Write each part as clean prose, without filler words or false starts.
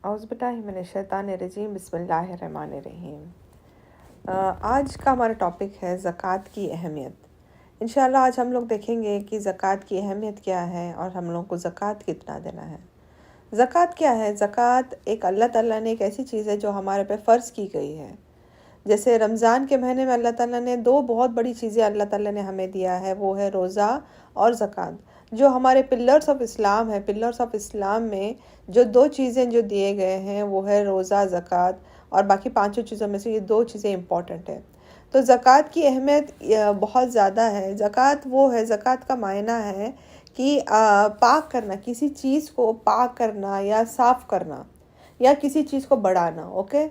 اعوذ باللہ من الشیطان الرجیم، بسم اللہ الرحمن الرحیم۔ آج کا ہمارا ٹاپک ہے زکوٰۃ کی اہمیت۔ انشاءاللہ آج ہم لوگ دیکھیں گے کہ زکوٰۃ کی اہمیت کیا ہے اور ہم لوگوں کو زکوٰۃ کتنا دینا ہے۔ زکوٰۃ کیا ہے؟ زکوٰۃ ایک اللہ تعالیٰ نے ایک ایسی چیز ہے جو ہمارے پہ فرض کی گئی ہے۔ جیسے رمضان کے مہینے میں اللہ تعالیٰ نے دو بہت بڑی چیزیں اللہ تعالیٰ نے ہمیں دیا ہے، وہ ہے روزہ اور زکوٰۃ، جو ہمارے پلرز آف اسلام ہے۔ پلرز آف اسلام میں جو دو چیزیں جو دیے گئے ہیں وہ ہے روزہ، زکوٰۃ، اور باقی پانچوں چیزوں میں سے یہ دو چیزیں امپورٹنٹ ہیں۔ تو زکوٰۃ کی اہمیت بہت زیادہ ہے۔ زکوٰۃ وہ ہے، زکوٰۃ کا معنی ہے کہ پاک کرنا، کسی چیز کو پاک کرنا یا صاف کرنا یا کسی چیز کو بڑھانا۔ اوکے،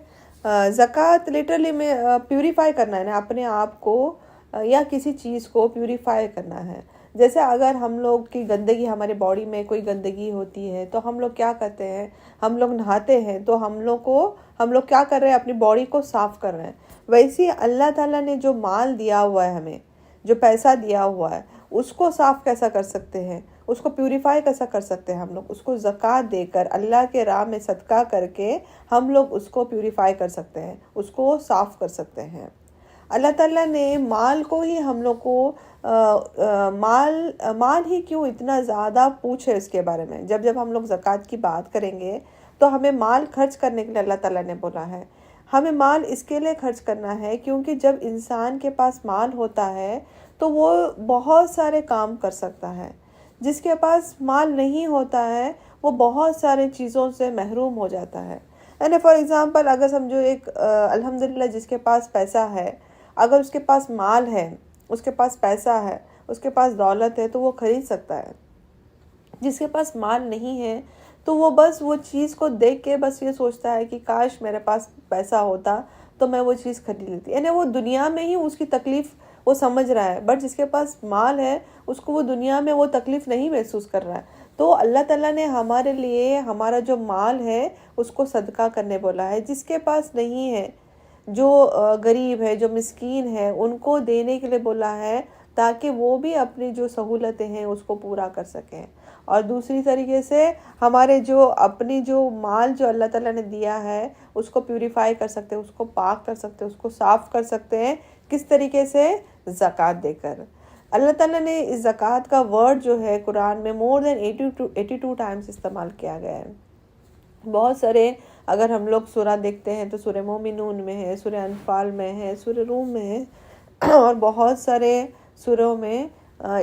زکوٰۃ لٹرلی میں پیوریفائی کرنا ہے نا، اپنے آپ کو یا کسی چیز کو پیوریفائی کرنا ہے۔ جیسے اگر ہم لوگ کی گندگی، ہمارے باڈی میں کوئی گندگی ہوتی ہے تو ہم لوگ کیا کرتے ہیں؟ ہم لوگ نہاتے ہیں تو ہم لوگ کیا کر رہے ہیں؟ اپنی باڈی کو صاف کر رہے ہیں۔ ویسے ہی اللہ تعالیٰ نے جو مال دیا ہوا ہے، ہمیں جو پیسہ دیا ہوا ہے، اس کو صاف کیسا کر سکتے ہیں؟ اس کو پیوریفائی کیسا کر سکتے ہیں؟ ہم لوگ اس کو زکوٰۃ دے کر، اللہ کے راہ میں صدقہ کر کے ہم لوگ اس کو پیوریفائی کر سکتے ہیں، اس کو صاف کر سکتے ہیں۔ اللہ تعالیٰ نے مال کو ہی ہم لوگ کو مال ہی کیوں اتنا زیادہ پوچھے اس کے بارے میں۔ جب ہم لوگ زکوٰۃ کی بات کریں گے تو ہمیں مال خرچ کرنے کے لیے اللہ تعالیٰ نے بولا ہے۔ ہمیں مال اس کے لیے خرچ کرنا ہے کیونکہ جب انسان کے پاس مال ہوتا ہے تو وہ بہت سارے کام کر سکتا ہے۔ جس کے پاس مال نہیں ہوتا ہے وہ بہت سارے چیزوں سے محروم ہو جاتا ہے۔ یعنی فار ایگزامپل، اگر سمجھو ایک الحمدللہ جس کے پاس پیسہ ہے، اگر اس کے پاس مال ہے، اس کے پاس پیسہ ہے، اس کے پاس دولت ہے تو وہ خرید سکتا ہے۔ جس کے پاس مال نہیں ہے تو وہ بس وہ چیز کو دیکھ کے بس یہ سوچتا ہے کہ کاش میرے پاس پیسہ ہوتا تو میں وہ چیز خرید لیتی۔ یعنی وہ دنیا میں ہی اس کی تکلیف وہ سمجھ رہا ہے، بٹ جس کے پاس مال ہے اس کو وہ دنیا میں وہ تکلیف نہیں محسوس کر رہا ہے۔ تو اللہ تعالیٰ نے ہمارے لیے ہمارا جو مال ہے اس کو صدقہ کرنے بولا ہے۔ جس کے پاس نہیں ہے، جو غریب ہے، جو مسکین ہے، ان کو دینے کے لیے بولا ہے تاکہ وہ بھی اپنی جو سہولتیں ہیں اس کو پورا کر سکیں۔ اور دوسری طریقے سے ہمارے جو اپنی جو مال جو اللہ تعالیٰ نے دیا ہے اس کو پیوریفائی کر سکتے ہیں، اس کو پاک کر سکتے ہیں، اس کو صاف کر سکتے ہیں۔ کس طریقے سے؟ زکوٰۃ دے کر۔ اللہ تعالیٰ نے اس زکوٰۃ کا ورڈ جو ہے قرآن میں more than 82 ٹائمز استعمال کیا گیا ہے۔ بہت سارے، اگر ہم لوگ سورہ دیکھتے ہیں تو سورہ مومنون میں ہے، سورہ انفال میں ہے، سورہ روم میں ہے، اور بہت سارے سوروں میں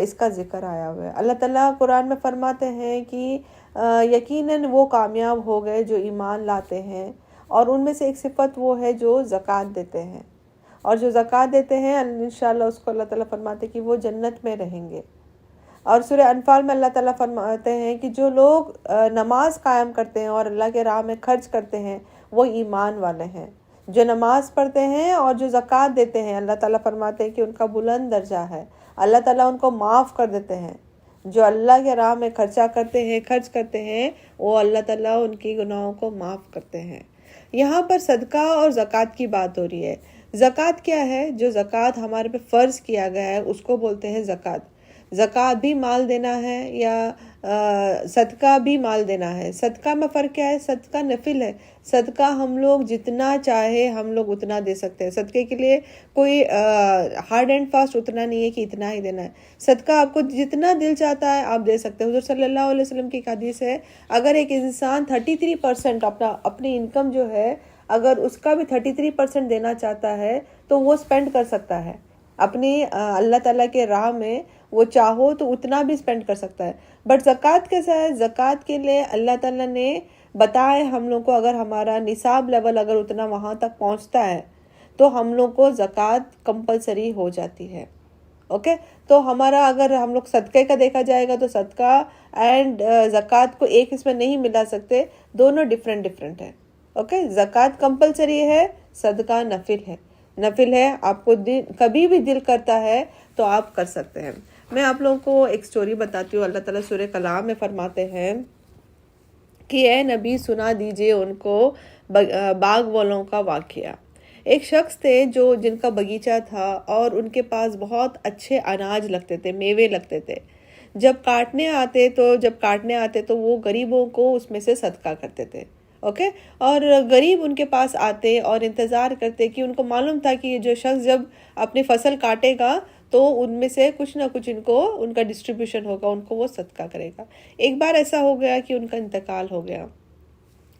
اس کا ذکر آیا ہوا ہے۔ اللہ تعالیٰ قرآن میں فرماتے ہیں کہ یقیناً وہ کامیاب ہو گئے جو ایمان لاتے ہیں، اور ان میں سے ایک صفت وہ ہے جو زکوٰۃ دیتے ہیں، اور جو زکوٰۃ دیتے ہیں انشاءاللہ اس کو اللہ تعالیٰ فرماتے ہیں کہ وہ جنت میں رہیں گے۔ اور سورہ انفال میں اللہ تعالیٰ فرماتے ہیں کہ جو لوگ نماز قائم کرتے ہیں اور اللہ کے راہ میں خرچ کرتے ہیں وہ ایمان والے ہیں۔ جو نماز پڑھتے ہیں اور جو زکوٰۃ دیتے ہیں، اللہ تعالیٰ فرماتے ہیں کہ ان کا بلند درجہ ہے، اللہ تعالیٰ ان کو معاف کر دیتے ہیں۔ جو اللہ کے راہ میں خرچ کرتے ہیں وہ اللہ تعالیٰ ان کی گناہوں کو معاف کرتے ہیں۔ یہاں پر صدقہ اور زکوٰۃ کی بات ہو رہی ہے۔ زکوٰۃ کیا ہے؟ جو زکوٰۃ ہمارے پہ فرض کیا گیا ہے اس کو بولتے ہیں زکوٰۃ۔ زکوٰۃ بھی مال دینا ہے یا صدقہ بھی مال دینا ہے۔ صدقہ میں فرق کیا ہے؟ صدقہ نفل ہے۔ صدقہ ہم لوگ جتنا چاہے ہم لوگ اتنا دے سکتے ہیں۔ صدقے کے لیے کوئی ہارڈ اینڈ فاسٹ اتنا نہیں ہے کہ اتنا ہی دینا ہے۔ صدقہ آپ کو جتنا دل چاہتا ہے آپ دے سکتے ہیں۔ حضور صلی اللہ علیہ وسلم کی ایک حدیث ہے، اگر ایک انسان 33% اپنی انکم جو ہے، اگر اس کا بھی 33% دینا چاہتا ہے تو وہ سپینڈ کر سکتا ہے اپنی اللہ تعالیٰ کے راہ میں۔ وہ چاہو تو اتنا بھی سپینڈ کر سکتا ہے۔ بٹ زکوٰۃ کیسا ہے؟ زکوٰۃ کے لیے اللہ تعالیٰ نے بتایا ہم لوگ کو، اگر ہمارا نصاب لیول اگر اتنا وہاں تک پہنچتا ہے تو ہم لوگ کو زکوٰۃ کمپلسری ہو جاتی ہے۔ اوکے، تو ہمارا اگر ہم لوگ صدقے کا دیکھا جائے گا تو صدقہ اینڈ زکوٰۃ کو ایک اس میں نہیں ملا سکتے، دونوں ڈیفرنٹ ہے۔ اوکے، زکوٰۃ کمپلسری ہے، صدقہ نفل ہے۔ آپ کو کبھی بھی دل کرتا ہے تو آپ کر سکتے ہیں۔ میں آپ لوگوں کو ایک سٹوری بتاتی ہوں۔ اللہ تعالیٰ سورہ کلام میں فرماتے ہیں کہ اے نبی سنا دیجئے ان کو باغ والوں کا واقعہ۔ ایک شخص تھے جن کا باغیچہ تھا اور ان کے پاس بہت اچھے اناج لگتے تھے، میوے لگتے تھے۔ جب کاٹنے آتے تو وہ غریبوں کو اس میں سے صدقہ کرتے تھے۔ اوکے. اور غریب ان کے پاس آتے اور انتظار کرتے کہ ان کو معلوم تھا کہ یہ جو شخص جب اپنی فصل کاٹے گا تو ان میں سے کچھ نہ کچھ ان کا ڈسٹریبیوشن ہوگا، ان کو وہ صدقہ کرے گا. ایک بار ایسا ہو گیا کہ ان کا انتقال ہو گیا،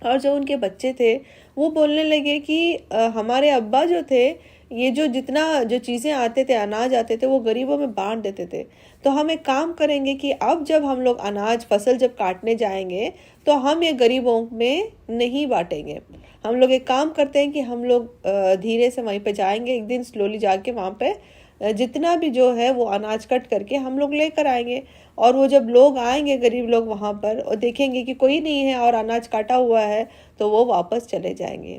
اور جو ان کے بچے تھے وہ بولنے لگے کہ ہمارے ابا جو تھے یہ جتنا جو چیزیں آتے تھے، اناج آتے تھے، وہ غریبوں میں بانٹ دیتے تھے. تو ہم ایک کام کریں گے کہ اب جب ہم لوگ اناج فصل جب کاٹنے جائیں گے تو ہم یہ غریبوں میں نہیں بانٹیں گے. ہم لوگ ایک کام کرتے ہیں کہ ہم لوگ دھیرے سے وہیں پہ جائیں گے، ایک دن سلولی جا کے وہاں پہ جتنا بھی جو ہے وہ اناج کٹ کر کے ہم لوگ لے کر آئیں گے. اور وہ جب لوگ آئیں گے غریب لوگ وہاں پر اور دیکھیں گے کہ کوئی نہیں ہے اور اناج کاٹا ہوا ہے تو وہ واپس چلے جائیں گے.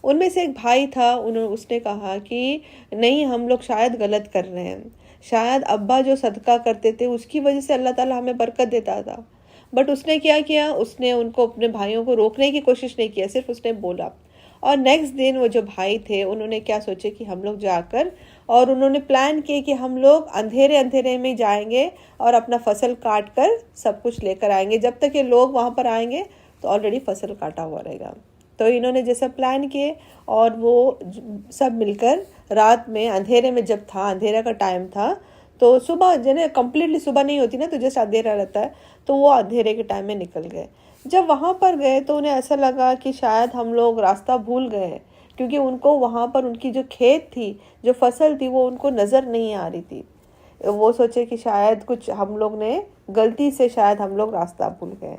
ان میں سے ایک بھائی تھا، اس نے کہا کہ نہیں، ہم لوگ شاید غلط کر رہے ہیں، شاید ابا جو صدقہ کرتے تھے اس کی وجہ سے اللہ تعالیٰ ہمیں برکت دیتا تھا. بٹ اس نے کیا کیا، اس نے ان کو اپنے بھائیوں کو روکنے کی کوشش نہیں کیا، صرف اس نے بولا. اور نیکسٹ دن وہ جو بھائی تھے انہوں نے کیا سوچے کہ ہم لوگ جا کر، اور انہوں نے پلان کیا کہ ہم لوگ اندھیرے میں جائیں گے اور اپنا فصل کاٹ کر سب کچھ لے کر آئیں گے. جب تک یہ لوگ وہاں پر آئیں گے تو آلریڈی فصل کاٹا ہوا رہے گا. تو انہوں نے جیسا پلان کیے اور وہ سب مل کر رات میں اندھیرے میں، جب تھا اندھیرا کا ٹائم تھا تو صبح کمپلیٹلی صبح نہیں ہوتی نا، تو جیسے اندھیرا رہتا ہے تو وہ اندھیرے کے ٹائم میں نکل گئے. جب وہاں پر گئے تو انہیں ایسا لگا کہ شاید ہم لوگ راستہ بھول گئے ہیں، کیونکہ ان کو وہاں پر ان کی جو کھیت تھی، جو فصل تھی، وہ ان کو نظر نہیں آ رہی تھی. وہ سوچے کہ شاید کچھ ہم لوگ نے غلطی سے شاید ہم لوگ راستہ بھول گئے.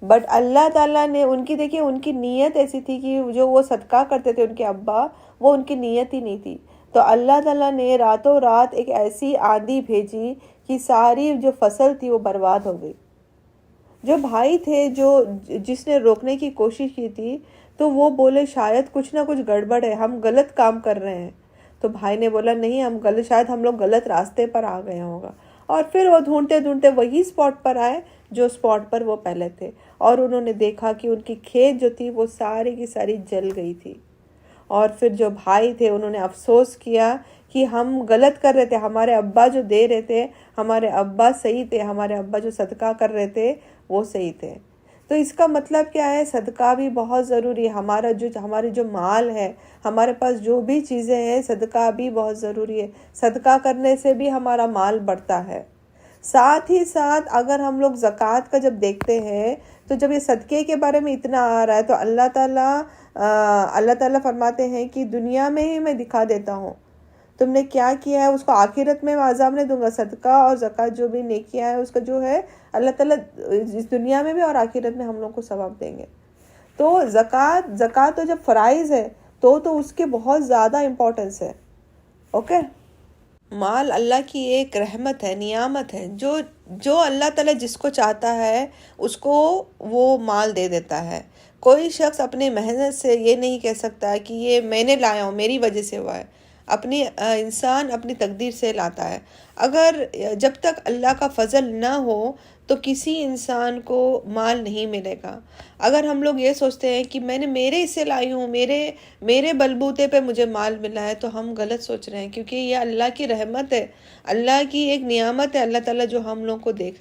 بٹ اللہ تعالیٰ نے دیکھیے ان کی نیت ایسی تھی کہ جو وہ صدقہ کرتے تھے ان کے ابا، وہ ان کی نیت ہی نہیں تھی. تو اللہ تعالیٰ نے راتوں رات ایک ایسی آندھی بھیجی کہ ساری جو فصل تھی وہ برباد ہو گئی. جو بھائی تھے جس نے روکنے کی کوشش کی تھی تو وہ بولے شاید کچھ نہ کچھ گڑبڑ ہے، ہم غلط کام کر رہے ہیں. تو بھائی نے بولا نہیں، شاید ہم لوگ غلط راستے پر آ گئے ہوگا. اور پھر وہ ڈھونڈتے ڈھونڈتے وہی اسپاٹ پر آئے جو اسپاٹ پر وہ پہلے تھے، اور انہوں نے دیکھا کہ ان کی کھیت جو تھی وہ ساری کی ساری جل گئی تھی. اور پھر جو بھائی تھے انہوں نے افسوس کیا کہ ہم غلط کر رہے تھے، ہمارے ابا جو دے رہے تھے، ہمارے ابا صحیح تھے، ہمارے ابا جو صدقہ کر رہے تھے وہ صحیح تھے. تو اس کا مطلب کیا ہے، صدقہ بھی بہت ضروری ہے. ہمارے جو مال ہے، ہمارے پاس جو بھی چیزیں ہیں، صدقہ بھی بہت ضروری ہے. صدقہ کرنے سے بھی ہمارا مال بڑھتا ہے. ساتھ ہی ساتھ اگر ہم لوگ زکوٰۃ کا جب دیکھتے ہیں تو جب یہ صدقے کے بارے میں اتنا آ رہا ہے تو اللہ تعالیٰ فرماتے ہیں کہ دنیا میں ہی میں دکھا دیتا ہوں، تم نے کیا کیا ہے اس کو آخرت میں عذاب نہیں دوں گا. صدقہ اور زکوٰۃ جو بھی نیکیاں ہے اس کا جو ہے اللہ تعالیٰ اس دنیا میں بھی اور آخرت میں ہم لوگ کو ثواب دیں گے. تو زکوٰۃ تو جب فرائض ہے تو اس کے بہت زیادہ امپورٹنس ہے. اوکے. مال اللہ کی ایک رحمت ہے، نعمت ہے، جو اللہ تعالیٰ جس کو چاہتا ہے اس کو وہ مال دے دیتا ہے. کوئی شخص اپنے محنت سے یہ نہیں کہہ سکتا کہ یہ میں نے لایا ہوں، میری وجہ سے ہوا ہے. انسان اپنی تقدیر سے لاتا ہے. اگر جب تک اللہ کا فضل نہ ہو تو کسی انسان کو مال نہیں ملے گا. اگر ہم لوگ یہ سوچتے ہیں کہ میں نے میرے سے لائی ہوں، میرے بلبوتے پہ مجھے مال ملا ہے، تو ہم غلط سوچ رہے ہیں، کیونکہ یہ اللہ کی رحمت ہے، اللہ کی ایک نعمت ہے اللہ تعالیٰ جو ہم لوگ کو دے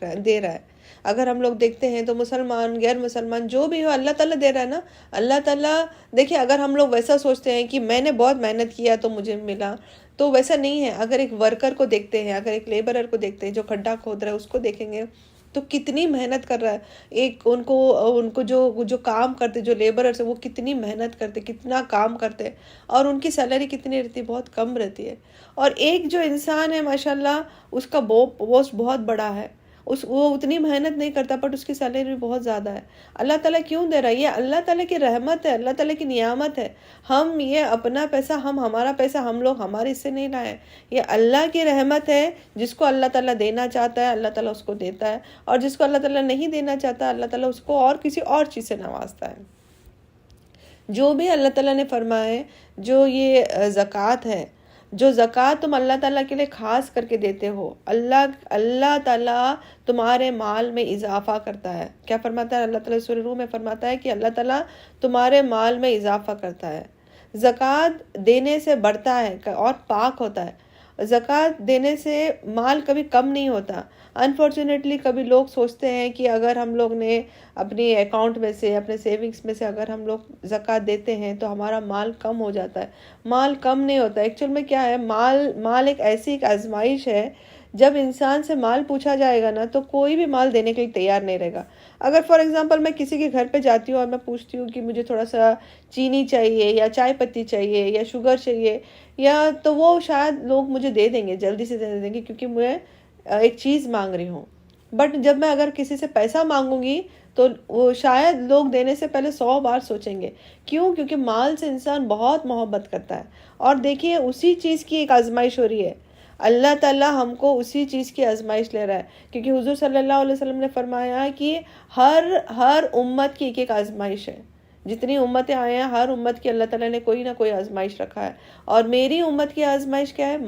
رہا ہے. اگر ہم لوگ دیکھتے ہیں تو مسلمان غیر مسلمان جو بھی ہو اللہ تعالیٰ دے رہا ہے نا. اللہ تعالیٰ دیکھیں، اگر ہم لوگ ویسا سوچتے ہیں کہ میں نے بہت محنت کیا تو مجھے ملا، تو ویسا نہیں ہے. اگر ایک ورکر کو دیکھتے ہیں، اگر ایک لیبرر کو دیکھتے ہیں جو کھڈا کھود رہا ہے، اس کو دیکھیں گے تو کتنی محنت کر رہا ہے. ان کو جو کام کرتے، جو لیبررز وہ کتنی محنت کرتے، کتنا کام کرتے، اور ان کی سیلری کتنی رہتی ہے، بہت کم رہتی ہے. اور ایک جو انسان ہے ماشاءاللہ اس کا پوسٹ بہت بڑا ہے، وہ اتنی محنت نہیں کرتا بٹ اس کی سیلری بھی بہت زیادہ ہے. اللہ تعالیٰ کیوں دے رہا ہے؟ یہ اللہ تعالیٰ کی رحمت ہے، اللہ تعالیٰ کی نعمت ہے. ہم یہ اپنا پیسہ، ہمارا پیسہ ہم لوگ ہمارے اس سے نہیں لائے. یہ اللہ کی رحمت ہے. جس کو اللہ تعالیٰ دینا چاہتا ہے اللہ تعالیٰ اس کو دیتا ہے، اور جس کو اللہ تعالیٰ نہیں دینا چاہتا اللہ تعالیٰ اس کو اور کسی اور چیز سے نوازتا ہے. جو بھی اللہ تعالیٰ نے فرمائے، جو یہ زکوٰۃ ہے، جو زکوٰۃ تم اللہ تعالیٰ کے لیے خاص کر کے دیتے ہو، اللہ تعالیٰ تمہارے مال میں اضافہ کرتا ہے. کیا فرماتا ہے اللہ تعالیٰ؟ سورہ روم میں فرماتا ہے کہ اللہ تعالیٰ تمہارے مال میں اضافہ کرتا ہے. زکوٰۃ دینے سے بڑھتا ہے اور پاک ہوتا ہے. زکوٰۃ دینے سے مال کبھی کم نہیں ہوتا. انفارچونیٹلی کبھی لوگ سوچتے ہیں کہ اگر ہم لوگ نے اپنی اکاؤنٹ میں سے اپنے سیونگس میں سے اگر ہم لوگ زکوٰۃ دیتے ہیں تو ہمارا مال کم ہو جاتا ہے. مال کم نہیں ہوتا. ایکچوئل میں کیا ہے، مال ایک ایسی آزمائش ہے. جب انسان سے مال پوچھا جائے گا نا تو کوئی بھی مال دینے کے لیے تیار نہیں رہے گا. اگر فار ایگزامپل میں کسی کے گھر پہ جاتی ہوں اور میں پوچھتی ہوں کہ مجھے تھوڑا سا چینی چاہیے یا چائے پتی چاہیے یا شوگر چاہیے، یا تو وہ شاید لوگ مجھے دے دیں گے، جلدی سے دے دیں گے کیونکہ میں ایک چیز مانگ رہی ہوں. بٹ جب میں اگر کسی سے پیسہ مانگوں گی تو وہ شاید لوگ دینے سے پہلے 100 بار سوچیں گے. کیوں؟ کیونکہ مال سے انسان بہت محبت کرتا ہے. اور دیکھیے اسی چیز کی ایک آزمائش ہو رہی ہے. اللہ تعالیٰ ہم کو اسی چیز کی آزمائش لے رہا ہے، کیونکہ حضور صلی اللہ علیہ وسلم نے فرمایا کہ ہر امت کی ایک آزمائش ہے. جتنی امتیں آئے ہیں ہر امت کی اللہ تعالیٰ نے کوئی نہ کوئی آزمائش رکھا ہے. اور میری امت کی آزمائش کیا ہے؟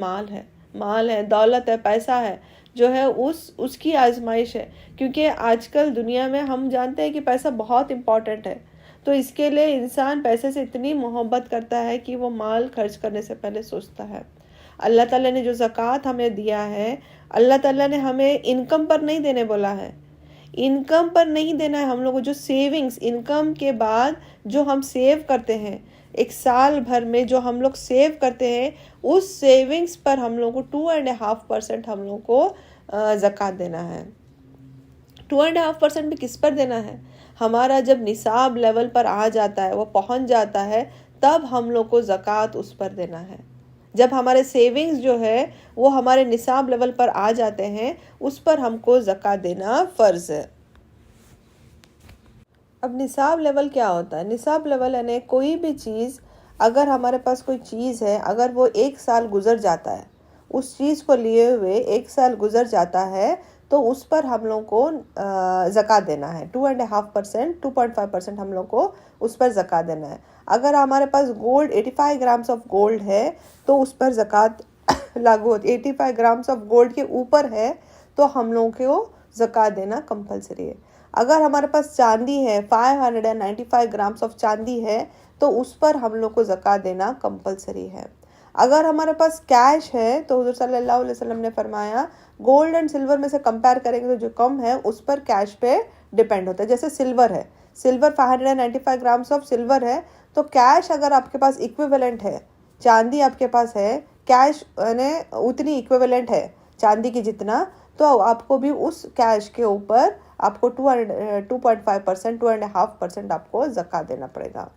مال ہے، دولت ہے، پیسہ ہے، جو ہے اس کی آزمائش ہے. کیونکہ آج کل دنیا میں ہم جانتے ہیں کہ پیسہ بہت امپورٹنٹ ہے. تو اس کے لیے انسان پیسے سے اتنی محبت کرتا ہے کہ وہ مال خرچ کرنے سے پہلے سوچتا ہے. اللہ تعالیٰ نے جو زکوٰۃ ہمیں دیا ہے، اللہ تعالیٰ نے ہمیں انکم پر نہیں دینے بولا ہے. انکم پر نہیں دینا ہے. ہم لوگوں جو سیونگز، انکم کے بعد جو ہم سیو کرتے ہیں، ایک سال بھر میں جو ہم لوگ سیو کرتے ہیں، اس سیونگز پر ہم لوگوں کو 2.5% ہم لوگوں کو زکوٰۃ دینا ہے. 2.5% بھی کس پر دینا ہے؟ ہمارا جب نصاب لیول پر آ جاتا ہے، وہ پہنچ جاتا ہے، تب ہم لوگ کو زکوٰۃ اس پر دینا ہے. جب ہمارے سیونگز جو ہے وہ ہمارے نصاب لیول پر آ جاتے ہیں، اس پر ہم کو زکوٰۃ دینا فرض ہے. اب نصاب لیول کیا ہوتا ہے؟ نصاب لیول یعنی کوئی بھی چیز، اگر ہمارے پاس کوئی چیز ہے، اگر وہ 1 سال گزر جاتا ہے، اس چیز کو لیے ہوئے 1 سال گزر جاتا ہے، تو اس پر ہم لوگ کو زکوٰۃ دینا ہے. 2.5%، 2.5% ہم لوگ کو اس پر زکوٰۃ دینا ہے. اگر ہمارے پاس گولڈ 85 گرامس آف گولڈ ہے تو اس پر زکوٰۃ لاگو ہوتی ہے. 85 گرامس آف گولڈ کے اوپر ہے تو ہم لوگوں کو زکوٰۃ دینا کمپلسری ہے. اگر ہمارے پاس چاندی ہے، 595 گرامس آف چاندی ہے، تو اس پر ہم لوگ کو زکوٰۃ دینا کمپلسری ہے. اگر ہمارے پاس کیش ہے تو حضور صلی اللہ علیہ وسلم نے فرمایا گولڈ اینڈ سلور میں سے کمپیئر کریں گے تو جو کم ہے اس پر کیش پہ ڈیپینڈ ہوتا ہے. جیسے سلور ہے، سلور 595 گرامس آف سلور ہے، تو کیش اگر آپ کے پاس ایکویولنٹ ہے، چاندی آپ کے پاس ہے، کیش یعنی اتنی ایکویولنٹ ہے چاندی کی جتنا، تو آپ کو بھی اس کیش کے اوپر آپ کو 2.5%، 2.5% آپ کو زکوٰۃ دینا پڑے گا.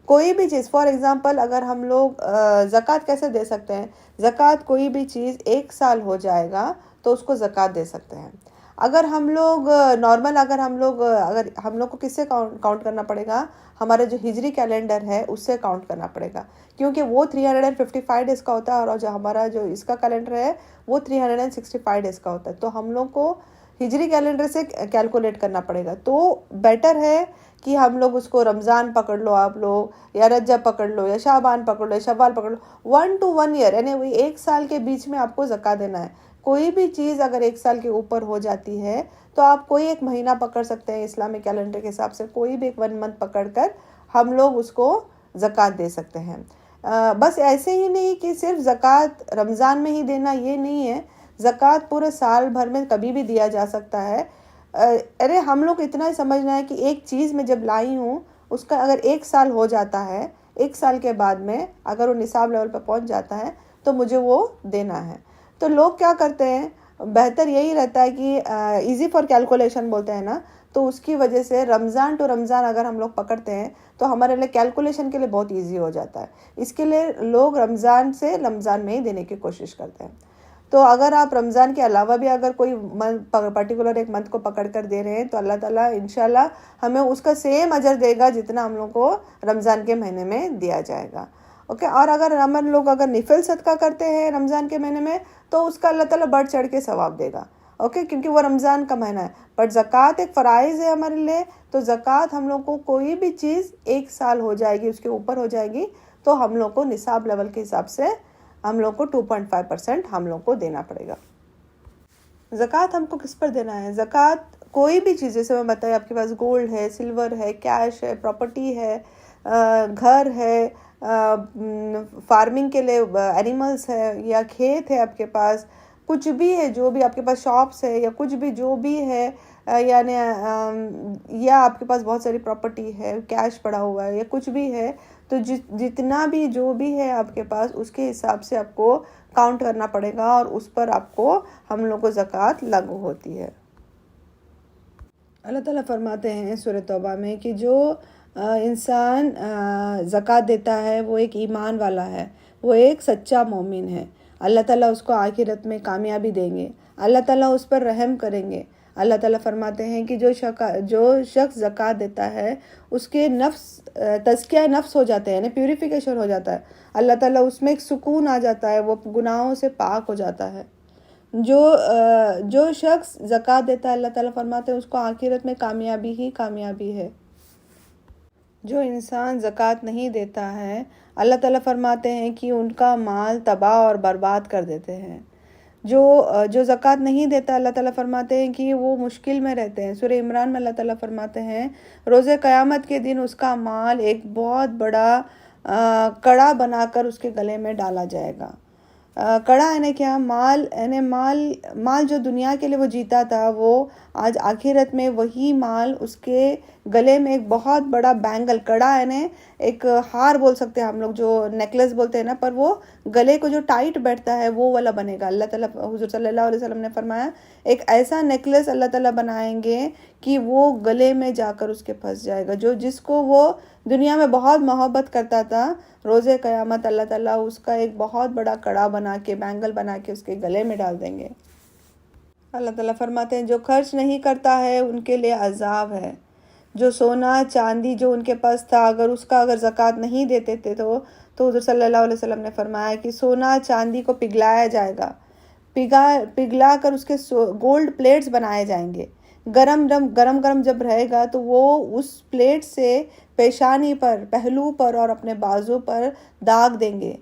کوئی بھی چیز، فار ایگزامپل اگر ہم لوگ زکوٰۃ کیسے دے سکتے ہیں؟ زکوٰۃ کوئی بھی چیز 1 سال ہو جائے گا تو اس کو زکوٰۃ دے سکتے ہیں. اگر ہم لوگ نارمل، اگر ہم لوگ کو کس سے کاؤنٹ کرنا پڑے گا؟ ہمارا جو ہجری کیلنڈر ہے اس سے کاؤنٹ کرنا پڑے گا، کیونکہ وہ 355 ڈیز کا ہوتا ہے، اور جو ہمارا جو اس کا کیلنڈر ہے وہ 365 ڈیز کا ہوتا ہے. تو ہم لوگ کو ہجری کیلنڈر سے کیلکولیٹ کرنا پڑے گا. تو بیٹر ہے کہ ہم لوگ اس کو رمضان پکڑ لو آپ لوگ، یا رجب پکڑ لو، یا شعبان پکڑ لو، یا شوال پکڑ لو. 1 to 1 year یعنی 1 سال کے بیچ میں آپ کو زکوٰۃ دینا ہے. کوئی بھی چیز اگر 1 سال کے اوپر ہو جاتی ہے تو آپ کوئی ایک مہینہ پکڑ سکتے ہیں اسلامی کیلنڈر کے حساب سے، کوئی بھی ایک 1 month پکڑ کر ہم لوگ اس کو زکوٰۃ دے سکتے ہیں. بس ایسے ہی نہیں کہ صرف زکوٰۃ رمضان میں ہی دینا، یہ نہیں ہے. زکوٰۃ پورے سال بھر میں کبھی بھی دیا جا سکتا ہے. ارے ہم لوگ اتنا ہی سمجھنا ہے کہ ایک چیز میں جب لائی ہوں، اس کا اگر 1 سال ہو جاتا ہے، 1 سال کے بعد میں اگر وہ نصاب لیول پہ پہنچ جاتا ہے تو مجھے وہ دینا ہے. تو لوگ کیا کرتے ہیں، بہتر یہی رہتا ہے کہ ایزی فار کیلکولیشن بولتے ہیں نا، تو اس کی وجہ سے رمضان ٹو رمضان اگر ہم لوگ پکڑتے ہیں تو ہمارے لیے کیلکولیشن کے لیے بہت ایزی ہو جاتا ہے. اس کے لیے لوگ رمضان سے رمضان میں ہی دینے کی کوشش کرتے ہیں. تو اگر آپ رمضان کے علاوہ بھی اگر کوئی پرٹیکولر ایک منتھ کو پکڑ کر دے رہے ہیں تو اللہ تعالیٰ انشاءاللہ ہمیں اس کا سیم اجر دے گا جتنا ہم لوگ کو رمضان کے مہینے میں دیا جائے گا. اوکے. اور اگر ہم لوگ اگر نفل صدقہ کرتے ہیں رمضان کے مہینے میں تو اس کا اللہ تعالیٰ بڑھ چڑھ کے ثواب دے گا. اوکے، کیونکہ وہ رمضان کا مہینہ ہے. بٹ زکوٰۃ ایک فرائض ہے ہمارے لیے. تو زکوٰۃ ہم لوگ کو کوئی بھی چیز 1 سال ہو جائے گی، اس کے اوپر ہو جائے گی، تو ہم لوگ کو نصاب لیول کے حساب سے ہم لوگ کو 2.5% ہم لوگ کو دینا پڑے گا. زکوٰۃ ہم کو کس پر دینا ہے؟ زکوٰۃ کوئی بھی چیز، جیسے میں بتائی آپ کے پاس گولڈ ہے، سلور ہے، کیش ہے، پراپرٹی ہے، گھر ہے، فارمنگ کے لیے اینیملس ہے یا کھیت ہے آپ کے پاس، کچھ بھی ہے، جو بھی آپ کے پاس شاپس ہے یا کچھ بھی جو بھی ہے، یعنی یا آپ کے پاس بہت ساری پراپرٹی ہے، کیش پڑا ہوا ہے یا کچھ بھی ہے، تو جتنا بھی جو بھی ہے آپ کے پاس اس کے حساب سے آپ کو کاؤنٹ کرنا پڑے گا، اور اس پر آپ کو ہم لوگ کو زکوٰۃ لاگو ہوتی ہے۔ اللہ تعالیٰ فرماتے ہیں سورۃ توبہ میں کہ جو انسان زکوٰۃ دیتا ہے وہ ایک ایمان والا ہے، وہ ایک سچا مومن ہے۔ اللہ تعالیٰ اس کو آخرت میں کامیابی دیں گے، اللہ تعالیٰ اس پر رحم کریں گے۔ اللہ تعالیٰ فرماتے ہیں کہ جو شخص زکوٰۃ دیتا ہے اس کے نفس تزکیہ نفس ہو جاتے ہیں، یعنی پیوریفیکیشن ہو جاتا ہے، اللہ تعالیٰ اس میں ایک سکون آ جاتا ہے، وہ گناہوں سے پاک ہو جاتا ہے۔ جو شخص زکوٰۃ دیتا ہے اللہ تعالیٰ فرماتے ہیں اس کو آخرت میں کامیابی ہی کامیابی ہے۔ جو انسان زکوٰۃ نہیں دیتا ہے اللہ تعالیٰ فرماتے ہیں کہ ان کا مال تباہ اور برباد کر دیتے ہیں۔ جو زکوٰۃ نہیں دیتا اللہ تعالیٰ فرماتے ہیں کہ وہ مشکل میں رہتے ہیں۔ سورہ عمران میں اللہ تعالیٰ فرماتے ہیں روز قیامت کے دن اس کا مال ایک بہت بڑا کڑا بنا کر اس کے گلے میں ڈالا جائے گا۔ کڑا یعنی کیا؟ مال جو دنیا کے لیے وہ جیتا تھا، وہ آج آخرت میں وہی مال اس کے گلے میں ایک بہت بڑا بینگل، کڑا یعنی ایک ہار بول سکتے ہیں ہم لوگ، جو نیکلس بولتے ہیں نا، پر وہ گلے کو جو ٹائٹ بیٹھتا ہے وہ والا بنے گا۔ اللہ تعالیٰ حضور صلی اللہ علیہ وسلم نے فرمایا ایک ایسا نیکلس اللہ تعالیٰ بنائیں گے کہ وہ گلے میں جا کر اس کے پھنس جائے گا۔ جس کو وہ دنیا میں بہت محبت کرتا تھا، روز قیامت اللہ تعالیٰ اس کا ایک بہت بڑا کڑا بنا کے، بینگل بنا کے اس کے گلے میں ڈال دیں گے۔ اللہ تعالیٰ فرماتے ہیں جو خرچ نہیں کرتا ہے ان کے لیے عذاب ہے۔ جو سونا چاندی جو ان کے پاس تھا، اگر زکوٰۃ نہیں دیتے تھے تو حضور صلی اللہ علیہ وسلم نے فرمایا کہ سونا چاندی کو پگھلایا جائے گا، پگھلا کر اس کے گولڈ پلیٹس بنائے جائیں گے۔ گرم جب رہے گا تو وہ اس پلیٹ سے پیشانی پر، پہلو پر اور اپنے بازو پر داغ دیں گے،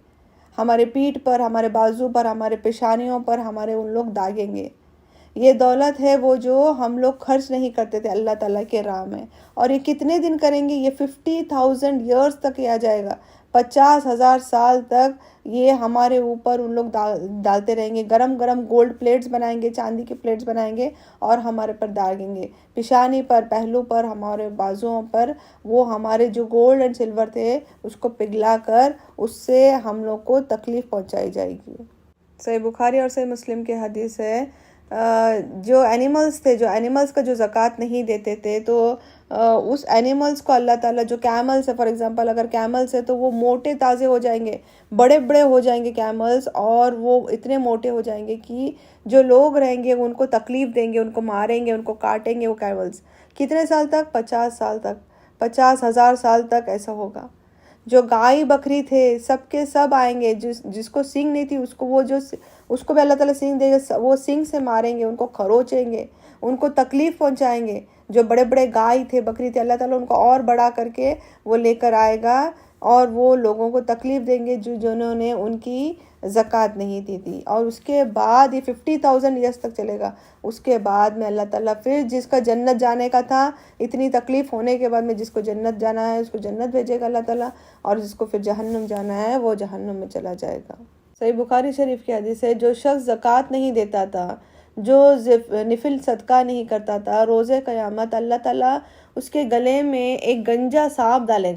ہمارے پیٹھ پر، ہمارے بازو پر، ہمارے پیشانیوں پر ہمارے ان لوگ داغیں گے۔ یہ دولت ہے وہ جو ہم لوگ خرچ نہیں کرتے تھے اللہ تعالیٰ کے راہ میں، اور یہ کتنے دن کریں گے؟ یہ 50,000 ایئرز تک یہ آ جائے گا، 50,000 سال تک یہ ہمارے اوپر ان لوگ ڈالتے رہیں گے۔ گرم گولڈ پلیٹس بنائیں گے، چاندی کی پلیٹس بنائیں گے اور ہمارے پر داغیں گے، پیشانی پر، پہلو پر، ہمارے بازوؤں پر، وہ ہمارے جو گولڈ اینڈ سلور تھے اس کو پگھلا کر اس سے ہم لوگ کو تکلیف پہنچائی جائے گی۔ صحیح بخاری اور صحیح مسلم کی حدیث ہے، جو اینیملز تھے، جو اینیملز کا جو زکوٰۃ نہیں دیتے تھے، تو اس اینیملز کو اللہ تعالیٰ، جو کیملز ہے فار ایگزامپل، اگر کیملز ہے تو وہ موٹے تازے ہو جائیں گے، بڑے ہو جائیں گے کیملز، اور وہ اتنے موٹے ہو جائیں گے کہ جو لوگ رہیں گے ان کو تکلیف دیں گے، ان کو ماریں گے، ان کو کاٹیں گے وہ کیملز۔ کتنے سال تک؟ 50 سال تک، 50,000 سال تک ایسا ہوگا۔ جو گائے بکری تھے سب کے سب آئیں گے، جس کو سینگ نہیں تھی اس کو بھی اللہ تعالیٰ سینگ دے گا، وہ سینگ سے ماریں گے، ان کو کھروچیں گے، ان کو تکلیف پہنچائیں گے۔ جو بڑے گائے تھے، بکری تھے، اللہ تعالیٰ ان کو اور بڑا کر کے وہ لے کر آئے گا، اور وہ لوگوں کو تکلیف دیں گے جنہوں نے ان کی زکوٰۃ نہیں دی تھی۔ اور اس کے بعد یہ 50,000 ایئرس تک چلے گا۔ اس کے بعد میں اللہ تعالیٰ پھر جس کا جنت جانے کا تھا، اتنی تکلیف ہونے کے بعد میں جس کو جنت جانا ہے اس کو جنت بھیجے گا اللہ تعالیٰ، اور جس کو پھر جہنم جانا ہے وہ جہنم میں چلا جائے گا۔ صحیح بخاری شریف کی حدیث ہے، جو شخص زکوٰۃ نہیں دیتا تھا، جو نفل صدقہ نہیں کرتا تھا، روز قیامت اللہ تعالیٰ اس کے گلے میں ایک گنجا سانپ ڈالے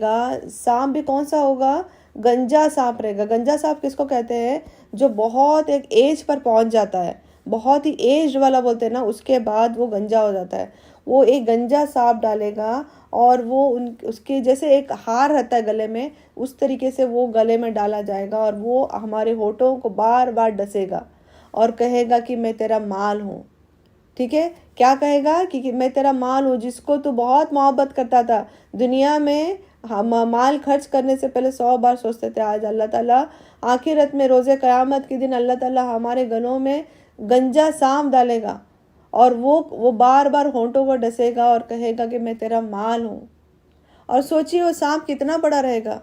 گا۔ سانپ بھی کون سا ہوگا؟ گنجا سانپ رہے گا۔ گنجا سانپ کس کو کہتے ہیں؟ جو بہت ایک ایج پر پہنچ جاتا ہے، بہت ہی ایج والا بولتے ہیں نا، اس کے بعد وہ گنجا ہو جاتا ہے۔ وہ ایک گنجا سانپ ڈالے گا، اور وہ اس کے جیسے ایک ہار رہتا ہے گلے میں، اس طریقے سے وہ گلے میں ڈالا جائے گا، اور وہ ہمارے ہونٹوں کو بار بار ڈسے گا اور کہے گا کہ میں تیرا مال ہوں۔ ٹھیک ہے، کیا کہے گا؟ کہ میں تیرا مال ہوں، جس کو تو بہت محبت کرتا تھا دنیا میں، مال خرچ کرنے سے پہلے 100 بار سوچتے تھے۔ آج اللہ تعالیٰ آخرت میں روز قیامت کے دن اللہ تعالیٰ ہمارے گلوں میں گنجا سانپ ڈالے گا، اور وہ بار بار ہونٹوں کو ڈسے گا اور کہے گا کہ میں تیرا مال ہوں۔ اور سوچیے وہ سانپ کتنا بڑا رہے گا۔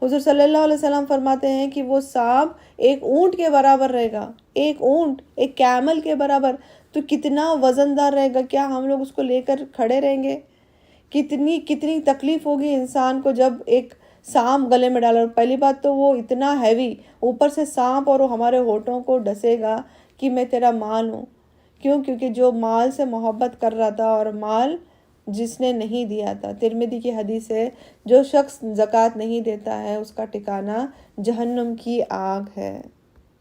حضور صلی اللہ علیہ وسلم فرماتے ہیں کہ وہ سانپ ایک اونٹ کے برابر رہے گا، ایک اونٹ، ایک کیمل کے برابر۔ تو کتنا وزن دار رہے گا، کیا ہم لوگ اس کو لے کر کھڑے رہیں گے؟ کتنی کتنی تکلیف ہوگی انسان کو جب ایک سانپ گلے میں ڈالا. پہلی بات تو وہ اتنا ہیوی، اوپر سے سانپ، اور وہ ہمارے ہونٹوں کو ڈسے گا کہ میں تیرا مال ہوں. کیوں؟ کیونکہ جو مال سے محبت کر رہا تھا اور مال جس نے نہیں دیا تھا. ترمذی کی حدیث ہے، جو شخص زکوٰۃ نہیں دیتا ہے اس کا ٹھکانہ جہنم کی آگ ہے.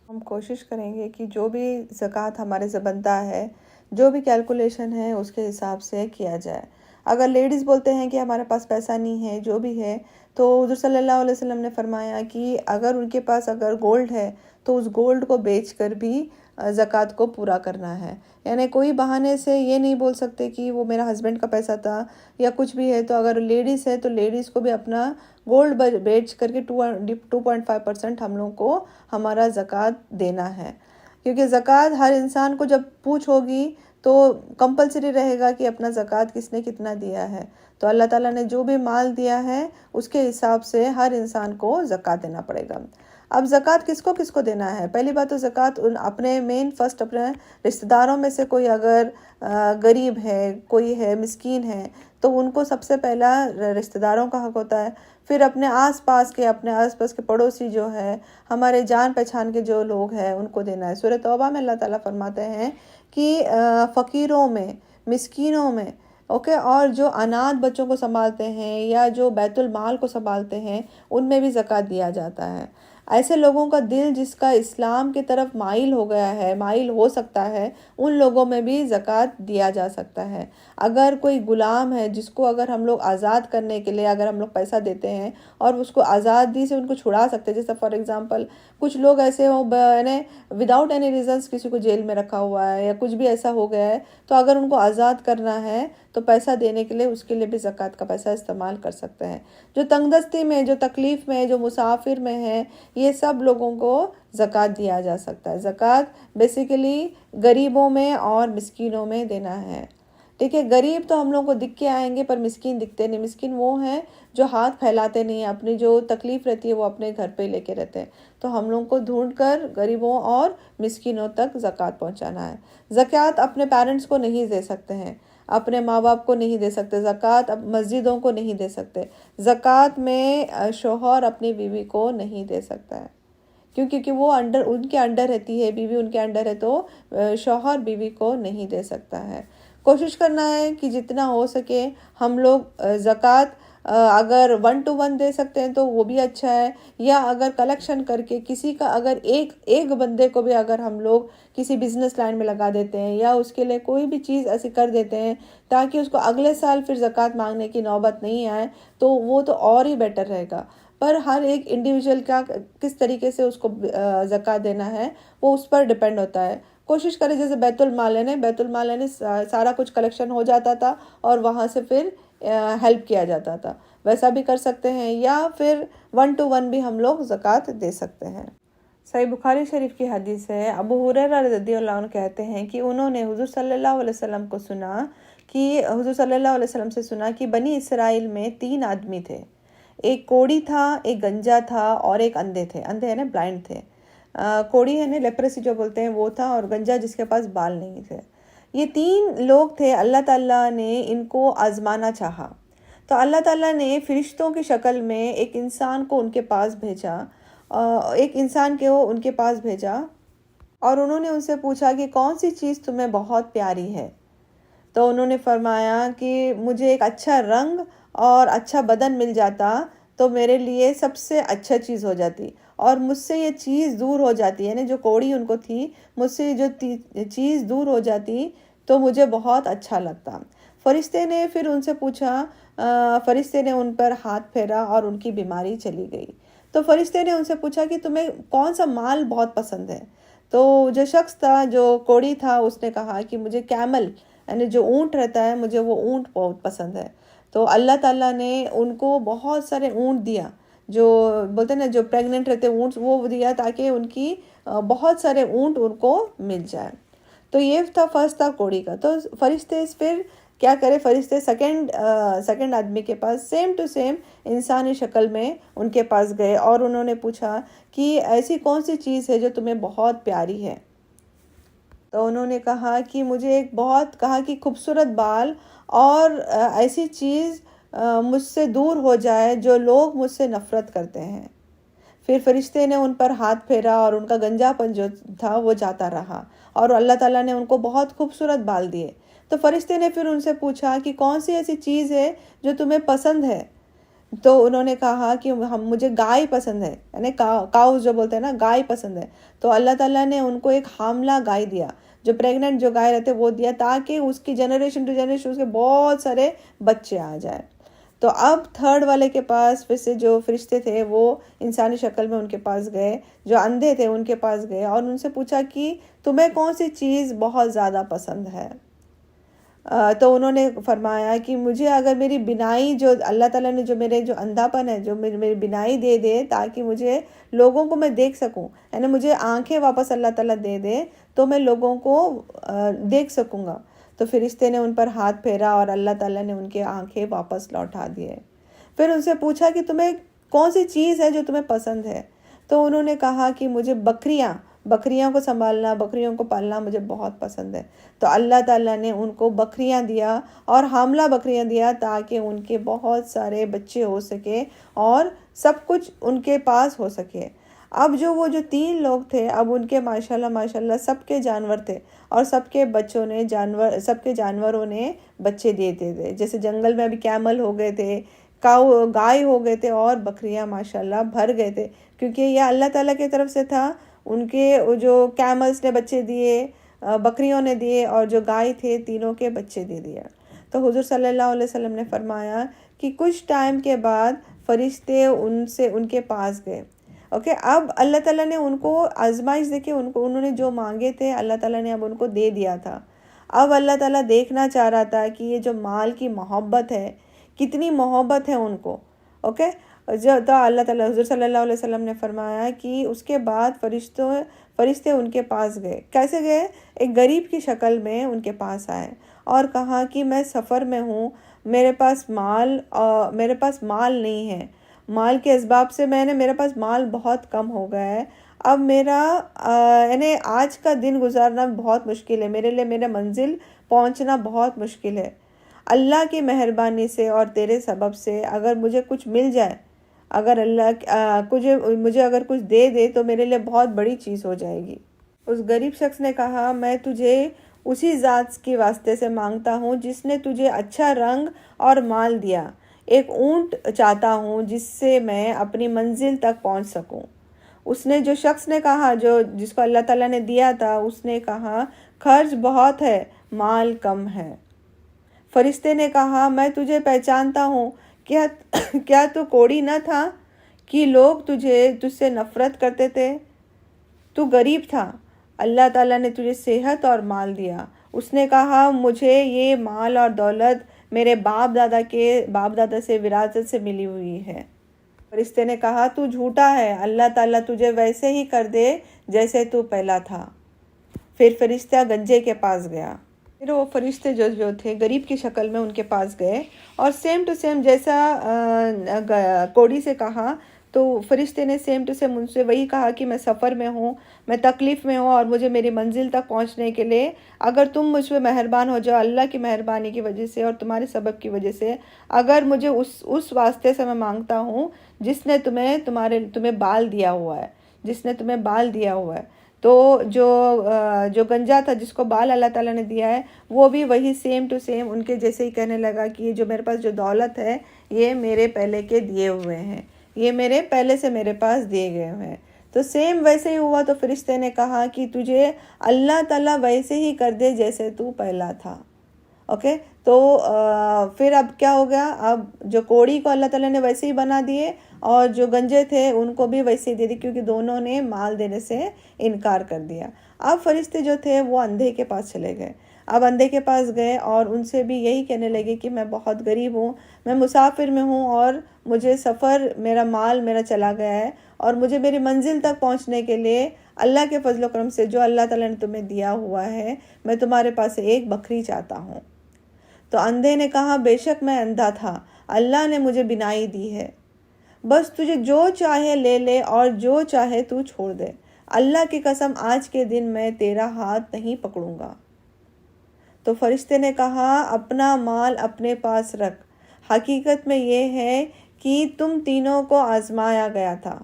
ہم کوشش کریں گے کہ جو بھی زکوٰۃ ہمارے سے بنتا ہے، جو بھی کیلکولیشن ہے اس کے حساب سے کیا جائے. اگر لیڈیز بولتے ہیں کہ ہمارے پاس پیسہ نہیں ہے، جو بھی ہے، تو حضور صلی اللہ علیہ وسلم نے فرمایا کہ اگر ان کے پاس اگر گولڈ ہے تو اس گولڈ کو بیچ کر بھی زکوٰۃ کو پورا کرنا ہے. یعنی کوئی بہانے سے یہ نہیں بول سکتے کہ وہ میرا ہسبینڈ کا پیسہ تھا یا کچھ بھی ہے. تو اگر لیڈیز ہے تو لیڈیز کو بھی اپنا گولڈ بیچ کر کے 2.5% ہم لوگوں کو ہمارا زکوٰۃ دینا ہے. کیونکہ زکوٰۃ ہر انسان کو جب پوچھ ہوگی تو کمپلسری رہے گا کہ اپنا زکوٰۃ کس نے کتنا دیا ہے. تو اللہ تعالیٰ نے جو بھی مال دیا ہے اس کے حساب سے ہر انسان کو زکوٰۃ دینا پڑے گا. اب زکوٰۃ کس کو دینا ہے؟ پہلی بات تو زکوٰۃ اپنے فرسٹ اپنے رشتہ داروں میں سے کوئی اگر غریب ہے، کوئی ہے مسکین ہے، تو ان کو سب سے پہلا رشتہ داروں کا حق ہوتا ہے. پھر اپنے آس پاس کے پڑوسی جو ہے، ہمارے جان پہچان کے جو لوگ ہیں ان کو دینا ہے. سورہ توبہ میں اللہ تعالیٰ فرماتے ہیں کہ فقیروں میں، مسکینوں میں، اور جو اناتھ بچوں کو سنبھالتے ہیں یا جو بیت المال کو سنبھالتے ہیں ان میں بھی زکوٰۃ دیا جاتا ہے. ایسے لوگوں کا دل جس کا اسلام کی طرف مائل ہو گیا ہے، مائل ہو سکتا ہے، ان لوگوں میں بھی زکوٰۃ دیا جا سکتا ہے. اگر کوئی غلام ہے جس کو اگر ہم لوگ آزاد کرنے کے لیے اگر ہم لوگ پیسہ دیتے ہیں اور اس کو آزادی سے ان کو چھڑا سکتے ہیں، جیسے فار ایگزامپل کچھ لوگ ایسے وداؤٹ اینی ریزنس کسی کو جیل میں رکھا ہوا ہے یا کچھ بھی ایسا ہو گیا ہے، تو اگر ان کو آزاد کرنا ہے تو پیسہ دینے کے لیے اس کے لیے بھی زکوٰۃ کا پیسہ استعمال کر سکتے ہیں. جو تنگ دستی میں، جو تکلیف میں، جو مسافر میں ہے، یہ سب لوگوں کو زکوٰۃ دیا جا سکتا ہے. زکوٰۃ بیسیکلی غریبوں میں اور مسکینوں میں دینا ہے. ٹھیک ہے، غریب تو ہم لوگوں کو دکھ کے آئیں گے پر مسکین دکھتے نہیں. مسکین وہ ہیں جو ہاتھ پھیلاتے نہیں، اپنی جو تکلیف رہتی ہے وہ اپنے گھر پہ لے کے رہتے ہیں. تو ہم لوگوں کو ڈھونڈ کر غریبوں اور مسکینوں تک زکوٰۃ پہنچانا ہے. زکوٰۃ اپنے پیرنٹس کو نہیں دے سکتے ہیں، اپنے ماں باپ کو نہیں دے سکتے. زکوٰۃ مسجدوں کو نہیں دے سکتے. زکوٰۃ میں شوہر اپنی بیوی کو نہیں دے سکتا ہے، کیونکہ وہ ان کے انڈر رہتی ہے، بیوی ان کے انڈر ہے، تو شوہر بیوی کو نہیں دے سکتا ہے. کوشش کرنا ہے کہ جتنا ہو سکے ہم لوگ زکوٰۃ اگر 1 to 1 دے سکتے ہیں تو وہ بھی اچھا ہے، یا اگر کلیکشن کر کے کسی کا اگر ایک بندے کو بھی اگر ہم لوگ کسی بزنس لائن میں لگا دیتے ہیں یا اس کے لیے کوئی بھی چیز ایسی کر دیتے ہیں تاکہ اس کو اگلے سال پھر زکوٰۃ مانگنے کی نوبت نہیں آئے، تو وہ تو اور ہی بیٹر رہے گا. پر ہر ایک انڈیویجول کا کس طریقے سے اس کو زکوٰۃ دینا ہے وہ اس پر ڈیپینڈ ہوتا ہے. کوشش کرے جیسے بیت المال نے سارا کچھ کلیکشن ہو جاتا تھا اور وہاں سے پھر ہیلپ کیا جاتا تھا، ویسا بھی کر سکتے ہیں، یا پھر 1 to 1 بھی ہم لوگ زکوٰۃ دے سکتے ہیں. صحیح بخاری شریف کی حدیث ہے، ابو ہریرہ رضی اللہ عنہ کہتے ہیں کہ انہوں نے حضور صلی اللہ علیہ وسلم سے سنا کہ بنی اسرائیل میں 3 آدمی تھے. ایک کوڑی تھا، ایک گنجا تھا اور ایک اندھے تھے. اندھے ہے نا بلائنڈ تھے. کوڑی ہے نا لیپریسی جو بولتے ہیں وہ تھا، اور گنجا جس کے پاس بال نہیں تھے. یہ 3 لوگ تھے. اللہ تعالیٰ نے ان کو آزمانا چاہا تو اللہ تعالیٰ نے فرشتوں کی شکل میں ایک انسان کو ان کے پاس بھیجا، اور انہوں نے ان سے پوچھا کہ کون سی چیز تمہیں بہت پیاری ہے. تو انہوں نے فرمایا کہ مجھے ایک اچھا رنگ اور اچھا بدن مل جاتا تو میرے لیے سب سے اچھا چیز ہو جاتی، اور مجھ سے یہ چیز دور ہو جاتی ہے، جو کوڑی ان کو تھی، مجھ سے جو چیز دور ہو جاتی تو مجھے بہت اچھا لگتا. فرشتے نے پھر ان سے پوچھا، فرشتے نے ان پر ہاتھ پھیرا اور ان کی بیماری چلی گئی. تو فرشتے نے ان سے پوچھا کہ تمہیں کون سا مال بہت پسند ہے. تو جو شخص تھا، جو کوڑی تھا، اس نے کہا کہ مجھے کیمل یعنی جو اونٹ رہتا ہے، مجھے وہ اونٹ بہت پسند ہے. تو اللہ تعالیٰ نے ان کو بہت سارے اونٹ دیا، جو بولتے ہیں نا جو پریگننٹ رہتے اونٹ، وہ دیا تاکہ ان کی بہت سارے اونٹ ان کو مل جائے. تو یہ تھا فرسٹ تھا کوڑی کا. تو فرشتے پھر کیا کرے، فرشتے سیکنڈ آدمی کے پاس سیم ٹو سیم انسانی شکل میں ان کے پاس گئے اور انہوں نے پوچھا کہ ایسی کون سی چیز ہے جو تمہیں بہت پیاری ہے. تو انہوں نے کہا کہ مجھے ایک بہت خوبصورت بال اور ایسی چیز مجھ سے دور ہو جائے جو لوگ مجھ سے نفرت کرتے ہیں۔ پھر فرشتے نے ان پر ہاتھ پھیرا اور ان کا گنجا پن جو تھا وہ جاتا رہا، اور اللہ تعالیٰ نے ان کو بہت خوبصورت بال دیے۔ تو فرشتے نے پھر ان سے پوچھا کہ کون سی ایسی چیز ہے جو تمہیں پسند ہے؟ تو انہوں نے کہا کہ مجھے گائے پسند ہے، یعنی کاؤز جو بولتے ہیں نا، گائے پسند ہے۔ تو اللہ تعالیٰ نے ان کو ایک حاملہ گائے دیا، جو پریگننٹ جو گائے رہتے وہ دیا، تاکہ اس کی جنریشن ٹو جنریشن اس کے بہت سارے بچے آ جائیں۔ تو اب تھرڈ والے کے پاس پھر سے جو فرشتے تھے وہ انسانی شکل میں ان کے پاس گئے، جو اندھے تھے ان کے پاس گئے اور ان سے پوچھا کہ تمہیں کون سی چیز بہت زیادہ پسند ہے؟ تو انہوں نے فرمایا کہ مجھے اگر میری بینائی، جو اللہ تعالیٰ نے جو میرے جو اندھا پن ہے، جو میری بینائی دے دے تاکہ مجھے لوگوں کو میں دیکھ سکوں، یعنی مجھے آنکھیں واپس اللہ تعالیٰ دے دے تو میں لوگوں کو دیکھ سکوں گا۔ تو فرشتے نے ان پر ہاتھ پھیرا اور اللہ تعالیٰ نے ان کے آنکھیں واپس لوٹا دیے۔ پھر ان سے پوچھا کہ تمہیں کون سی چیز ہے جو تمہیں پسند ہے؟ تو انہوں نے کہا کہ مجھے بکریوں کو سنبھالنا، بکریوں کو پالنا مجھے بہت پسند ہے۔ تو اللہ تعالیٰ نے ان کو بکریاں دیا، اور حاملہ بکریاں دیا، تاکہ ان کے بہت سارے بچے ہو سکے اور سب کچھ ان کے پاس ہو سکے۔ اب وہ جو 3 لوگ تھے، اب ان کے ماشاءاللہ سب کے جانور تھے، اور سب کے جانوروں نے بچے دیتے تھے۔ جیسے جنگل میں ابھی کیمل ہو گئے تھے، گائے ہو گئے تھے، اور بکریاں ماشاءاللہ بھر گئے تھے، کیونکہ یہ اللہ تعالیٰ کی طرف سے تھا۔ ان کے جو کیملز نے بچے دیے، بکریوں نے دیے، اور جو گائے تھے تینوں کے بچے دے دیا۔ تو حضور صلی اللہ علیہ وسلم نے فرمایا کہ کچھ ٹائم کے بعد فرشتے ان کے پاس گئے۔ اب اللہ تعالیٰ نے ان کو آزمائش دے کے انہوں نے جو مانگے تھے اللہ تعالیٰ نے اب ان کو دے دیا تھا۔ اب اللہ تعالیٰ دیکھنا چاہ رہا تھا کہ یہ جو مال کی محبت ہے، کتنی محبت ہے ان کو۔ تو اللہ تعالیٰ، حضور صلی اللہ علیہ وسلم نے فرمایا کہ اس کے بعد فرشتے ان کے پاس گئے۔ کیسے گئے؟ ایک غریب کی شکل میں ان کے پاس آئے اور کہا کہ میں سفر میں ہوں، میرے پاس مال نہیں ہے، مال کے اسباب سے میرے پاس مال بہت کم ہو گیا ہے، اب یعنی آج کا دن گزارنا بہت مشکل ہے، میرے لیے میرے منزل پہنچنا بہت مشکل ہے۔ اللہ کی مہربانی سے اور تیرے سبب سے اگر مجھے کچھ مل جائے، اگر اللہ مجھے اگر کچھ دے دے تو میرے لیے بہت بڑی چیز ہو جائے گی۔ اس غریب شخص نے کہا، میں تجھے اسی ذات کے واسطے سے مانگتا ہوں جس نے تجھے اچھا رنگ اور مال دیا، ایک اونٹ چاہتا ہوں جس سے میں اپنی منزل تک پہنچ سکوں۔ جو شخص نے کہا، جس کو اللہ تعالیٰ نے دیا تھا، اس نے کہا، خرچ بہت ہے، مال کم ہے۔ فرشتے نے کہا، میں تجھے پہچانتا ہوں، کیا تو کوڑی نہ تھا کہ لوگ تجھ سے نفرت کرتے تھے؟ تو غریب تھا، اللہ تعالیٰ نے تجھے صحت اور مال دیا۔ اس نے کہا، مجھے یہ مال اور دولت میرے باپ دادا سے وراثت سے ملی ہوئی ہے۔ فرشتے نے کہا، تو جھوٹا ہے، اللہ تعالیٰ تجھے ویسے ہی کر دے جیسے تو پہلا تھا۔ پھر فرشتہ گنجے کے پاس گیا۔ پھر وہ فرشتے جو تھے غریب کی شکل میں ان کے پاس گئے، اور سیم ٹو سیم جیسا کوڑی سے کہا، تو فرشتے نے سیم ٹو سیم ان سے وہی کہا کہ میں سفر میں ہوں، میں تکلیف میں ہوں، اور مجھے میری منزل تک پہنچنے کے لیے اگر تم مجھ پہ مہربان ہو جاؤ، اللہ کی مہربانی کی وجہ سے اور تمہارے سبب کی وجہ سے، اگر مجھے اس واسطے سے میں مانگتا ہوں جس نے تمہیں بال دیا ہوا ہے، تو جو گنجا تھا جس کو بال اللہ تعالیٰ نے دیا ہے، وہ بھی وہی سیم ٹو سیم ان کے جیسے ہی کہنے لگا کہ یہ جو میرے پاس جو دولت ہے، یہ میرے پہلے کے دیے ہوئے ہیں، یہ میرے پہلے سے میرے پاس دیے گئے ہوئے ہیں۔ تو سیم ویسے ہی ہوا۔ تو فرشتے نے کہا کہ تجھے اللہ تعالیٰ ویسے ہی کر دے جیسے تو پہلا تھا۔ تو پھر اب کیا ہو گیا؟ اب جو کوڑی کو اللہ تعالیٰ نے ویسے ہی بنا دیے، اور جو گنجے تھے ان کو بھی ویسے ہی دے دی، کیونکہ دونوں نے مال دینے سے انکار کر دیا۔ اب فرشتے جو تھے وہ اندھے کے پاس چلے گئے۔ اب اندھے کے پاس گئے اور ان سے بھی یہی کہنے لگے کہ میں بہت غریب ہوں، میں مسافر میں ہوں، اور مجھے میرا مال چلا گیا ہے، اور مجھے میری منزل تک پہنچنے کے لیے اللہ کے فضل و کرم سے جو اللہ تعالیٰ نے تمہیں دیا ہوا ہے، میں تمہارے پاس ایک بکری چاہتا ہوں۔ تو اندھے نے کہا، بے شک میں اندھا تھا، اللہ نے مجھے بینائی دی ہے، بس تجھے جو چاہے لے لے اور جو چاہے تو چھوڑ دے، اللہ کی قسم آج کے دن میں تیرا ہاتھ نہیں پکڑوں گا۔ تو فرشتے نے کہا اپنا مال اپنے پاس رکھ، حقیقت میں یہ ہے کہ تم تینوں کو آزمایا گیا تھا۔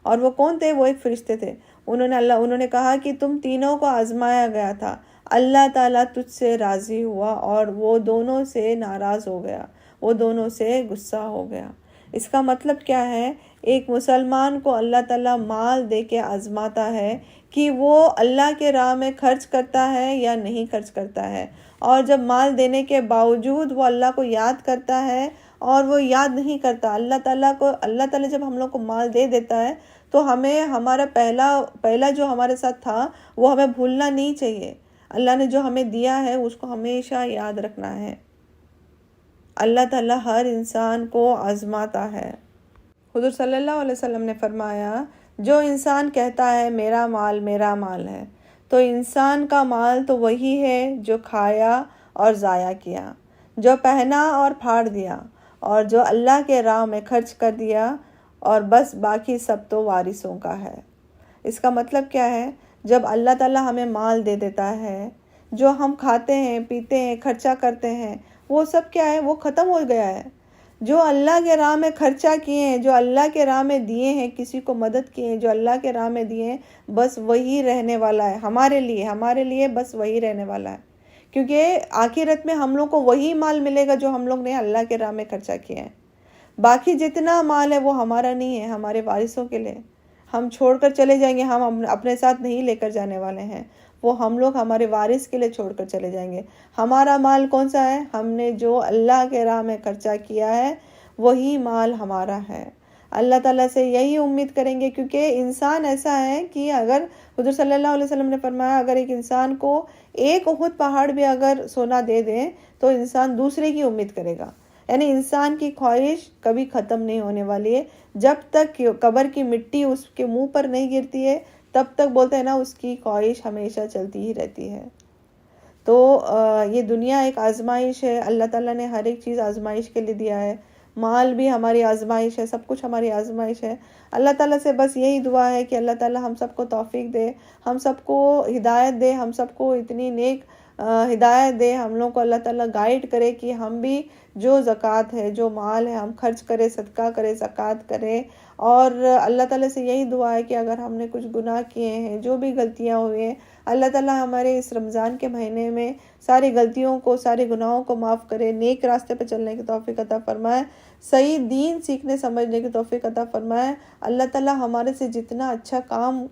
اور وہ کون تھے؟ وہ ایک فرشتے تھے۔ انہوں نے کہا کہ تم تینوں کو آزمایا گیا تھا، اللہ تعالیٰ تجھ سے راضی ہوا اور وہ دونوں سے ناراض ہو گیا، وہ دونوں سے غصہ ہو گیا۔ اس کا مطلب کیا ہے؟ ایک مسلمان کو اللہ تعالیٰ مال دے کے آزماتا ہے کہ وہ اللہ کے راہ میں خرچ کرتا ہے یا نہیں خرچ کرتا ہے، اور جب مال دینے کے باوجود وہ اللہ کو یاد کرتا ہے اور وہ یاد نہیں کرتا اللہ تعالیٰ جب ہم لوگ کو مال دے دیتا ہے تو ہمیں ہمارا پہلا جو ہمارے ساتھ تھا وہ ہمیں بھولنا نہیں چاہیے۔ اللہ نے جو ہمیں دیا ہے اس کو ہمیشہ یاد رکھنا ہے۔ اللہ تعالیٰ ہر انسان کو آزماتا ہے۔ حضور صلی اللہ علیہ وسلم نے فرمایا، جو انسان کہتا ہے میرا مال ہے، تو انسان کا مال تو وہی ہے جو کھایا اور ضائع کیا، جو پہنا اور پھاڑ دیا، اور جو اللہ کے راہ میں خرچ کر دیا، اور بس باقی سب تو وارثوں کا ہے۔ اس کا مطلب کیا ہے؟ جب اللہ تعالیٰ ہمیں مال دے دیتا ہے، جو ہم کھاتے ہیں، پیتے ہیں، خرچہ کرتے ہیں، وہ سب کیا ہے؟ وہ ختم ہو گیا ہے۔ جو اللہ کے راہ میں خرچہ کیے ہیں، جو اللہ کے راہ میں دیے ہیں، کسی کو مدد کیے ہیں، جو اللہ کے راہ میں دیے ہیں، بس وہی رہنے والا ہے ہمارے لیے بس وہی رہنے والا ہے، کیونکہ آخرت میں ہم لوگ کو وہی مال ملے گا جو ہم لوگ نے اللہ کے راہ میں خرچہ کیا ہے۔ باقی جتنا مال ہے وہ ہمارا نہیں ہے، ہمارے وارثوں کے لیے۔ ہم چھوڑ کر چلے جائیں گے، ہم اپنے ساتھ نہیں لے کر جانے والے ہیں، وہ ہم لوگ ہمارے وارث کے لیے چھوڑ کر چلے جائیں گے۔ ہمارا مال کون سا ہے؟ ہم نے جو اللہ کے راہ میں خرچہ کیا ہے وہی مال ہمارا ہے۔ اللہ تعالیٰ سے یہی امید کریں گے، کیونکہ انسان ایسا ہے کہ اگر حضور صلی اللہ علیہ وسلم نے فرمایا اگر ایک انسان کو ایک احد پہاڑ بھی اگر سونا دے دیں تو انسان دوسرے کی امید کرے گا، یعنی انسان کی خواہش کبھی ختم نہیں ہونے والی ہے۔ جب تک قبر کی مٹی اس کے منہ پر نہیں گرتی ہے تب تک بولتے ہیں نا اس کی خواہش ہمیشہ چلتی ہی رہتی ہے۔ تو یہ دنیا ایک آزمائش ہے، اللہ تعالیٰ نے ہر ایک چیز آزمائش کے لیے دیا ہے، مال بھی ہماری آزمائش ہے، سب کچھ ہماری آزمائش ہے۔ اللہ تعالیٰ سے بس یہی دعا ہے کہ اللہ تعالیٰ ہم سب کو توفیق دے، ہم سب کو ہدایت دے، ہم سب کو اتنی نیک ہدایت دے، ہم لوگ کو اللہ تعالیٰ گائیڈ کرے کہ ہم بھی جو زکوٰۃ ہے، جو مال ہے، ہم خرچ کریں، صدقہ کریں، زکوٰۃ کریں۔ اور اللہ تعالیٰ سے یہی دعا ہے کہ اگر ہم نے کچھ گناہ کیے ہیں، جو بھی غلطیاں ہوئے ہیں، اللہ تعالیٰ ہمارے اس رمضان کے مہینے میں ساری غلطیوں کو، سارے گناہوں کو معاف کرے، نیک راستے پہ چلنے کی توفیق عطا فرمائے، صحیح دین سیکھنے سمجھنے کی توفیق عطا فرمائے۔ اللہ تعالیٰ ہمارے سے جتنا اچھا کام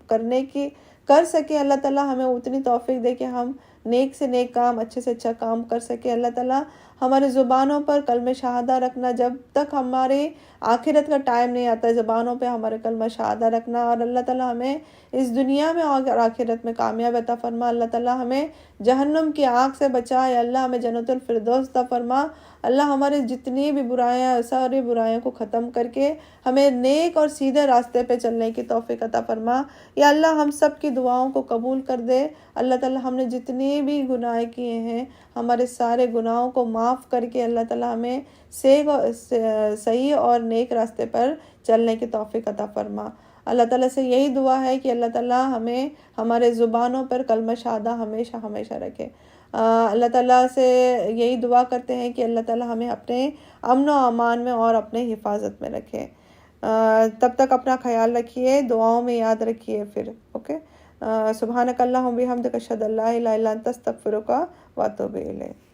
کر سکے، اللہ تعالیٰ ہمیں اتنی توفیق دے کہ ہم نیک سے نیک کام، اچھے سے اچھا کام کر سکے۔ اللہ تعالیٰ ہمارے زبانوں پر کلمہ شہادہ رکھنا، جب تک ہمارے آخرت کا ٹائم نہیں آتا زبانوں پہ ہمارے کلمہ شہادہ رکھنا، اور اللہ تعالیٰ ہمیں اس دنیا میں اور آخرت میں کامیاب عطا فرما۔ اللہ تعالیٰ ہمیں جہنم کی آگ سے بچائے، اللہ ہمیں جنت الفردوس عطا فرما۔ اللہ ہمارے جتنی بھی برائیاں، ساری برائیوں کو ختم کر کے ہمیں نیک اور سیدھے راستے پہ چلنے کی توفیق عطا فرما۔ یا اللہ ہم سب کی دعاؤں کو قبول کر دے۔ اللہ تعالیٰ ہم نے جتنے بھی گناہ کیے ہیں، ہمارے سارے گناہوں کو معاف کر کے اللہ تعالیٰ ہمیں صحیح اور نیک راستے پر چلنے کی توفیق عطا فرما۔ اللہ تعالیٰ سے یہی دعا ہے کہ اللہ تعالیٰ ہمیں ہمارے زبانوں پر کلمہ شہادہ ہمیشہ رکھے۔ اللہ تعالیٰ سے یہی دعا کرتے ہیں کہ اللہ تعالیٰ ہمیں اپنے امن و امان میں اور اپنے حفاظت میں رکھے۔ تب تک اپنا خیال رکھیے، دعاؤں میں یاد رکھیے پھر، اوکے۔ سبحانک اللہم و بحمدک اشہد ان لا الہ الا انت استغفرک و اتوب الیک۔